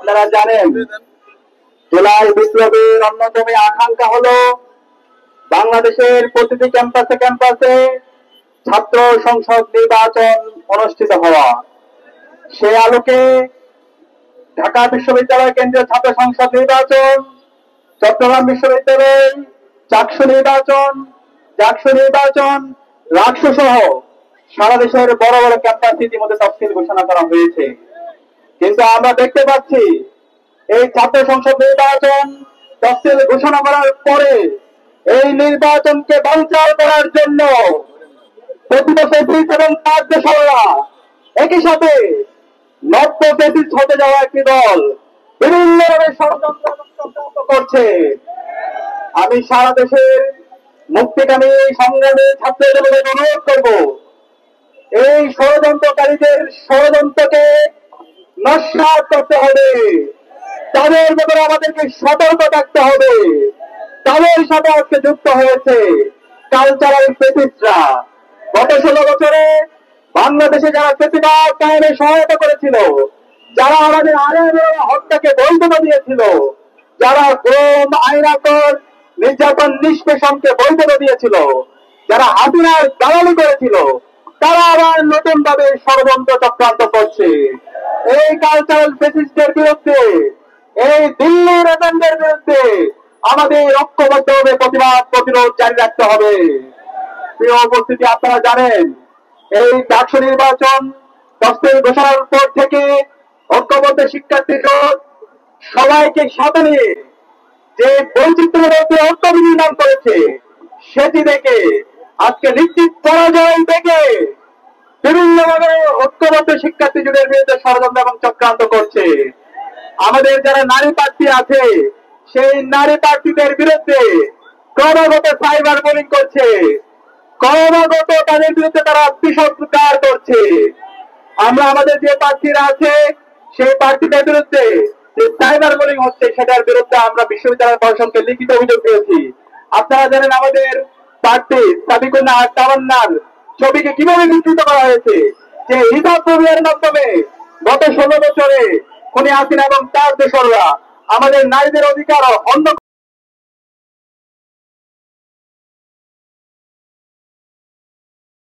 আপনারা জানেন জুলাই বিপ্লবের অন্যতম আকাঙ্ক্ষা হলো বাংলাদেশের প্রতিটি ক্যাম্পাসে ক্যাম্পাসে ছাত্র সংসদ নির্বাচন অনুষ্ঠিত হওয়া। সে আলোকে ঢাকা বিশ্ববিদ্যালয় কেন্দ্রীয় ছাত্র সংসদ নির্বাচন, চট্টগ্রাম বিশ্ববিদ্যালয় চাকসু নির্বাচন, রাকসু সহ সারা দেশের বড় বড় ক্যাম্পাসে ইতিমধ্যে তফসিল ঘোষণা করা হয়েছে। কিন্তু আমরা দেখতে পাচ্ছি এই ছাত্র সংসদ নির্বাচন তফসিল ঘোষণা করার পরে এই নির্বাচনকে বানচাল করার জন্য প্রতিপক্ষ ফেসিস্ট এবং তার দেশরা একই সাথে নব্য ফেসিস্ট হতে যাওয়া একটি দল বিভিন্নভাবে ষড়যন্ত্র করছে। আমি সারা দেশের মুক্তিকামী সংগ্রামী ছাত্রদের অনুরোধ করব, এই ষড়যন্ত্রকারীদের ষড়যন্ত্রকে নস্যাৎ করতে হবে। তাদের ব্যাপারে আমাদেরকে সতর্ক থাকতে হবে। তাদের সাথে আজকে যুক্ত হয়েছে কালচারাল ফেসিস্টরা। গত 16 বছরে বাংলাদেশে যারা ফেসিবাদ কায়েমে সহায়তা করেছিল, যারা আমাদের আইন হত্যাকে বৈধতা দিয়েছিল, যারা গুম আইনাকর নির্যাতন নিষ্পেষণকে বৈধতা দিয়েছিল, যারা হাসিনার দালালি করেছিল, তারা আবার নতুন ভাবে ষড়যন্ত্র চক্রান্ত করছে। এই কালচারাল ফেসিস্টের বিরুদ্ধে, এই দিল্লির এজেন্ডার বিরুদ্ধে আমাদের ঐক্যবদ্ধভাবে প্রতিরোধ জারি রাখতে হবে। প্রিয় উপস্থিতি, আপনারা জানেন এই ডাকসু নির্বাচন তফসিল ঘোষণার পর থেকে ঐক্যবদ্ধ শিক্ষার্থী জোট সবাইকে সাথে নিয়ে যে বৈচিত্র্যের মধ্যে ঐক্য বিনির্মাণ করেছে, সেটি দেখে আজকে নিশ্চিত পরাজয় দেখে বিভিন্নভাবে ঐক্যবদ্ধ শিক্ষার্থী জোটের বিরুদ্ধে ষড়যন্ত্র এবং চক্রান্ত করছে। আমাদের যারা নারী প্রার্থী আছে, সেই নারী প্রার্থীদের বিরুদ্ধে ক্রমাগত সাইবার বুলিং করছে, ক্রমাগত তাদের বিরুদ্ধে তারা বিষোদ্গার করছে। আমরা আমাদের যে প্রার্থীরা আছে সেই প্রার্থীদের বিরুদ্ধে যে সাইবার বুলিং হচ্ছে, সেটার বিরুদ্ধে আমরা বিশ্ববিদ্যালয় প্রশাসনকে লিখিত অভিযোগ দিয়েছি। আপনারা জানেন আমাদের প্রার্থী সাবিকুন তামান্নার ছবিকে কিভাবে বিকৃত করা হয়েছে, যে হিসাব প্রক্রিয়ার মাধ্যমে গত 16 বছরে খুনি হাসিনা এবং তার দেশরা আমাদের নারীদের অধিকার অন্য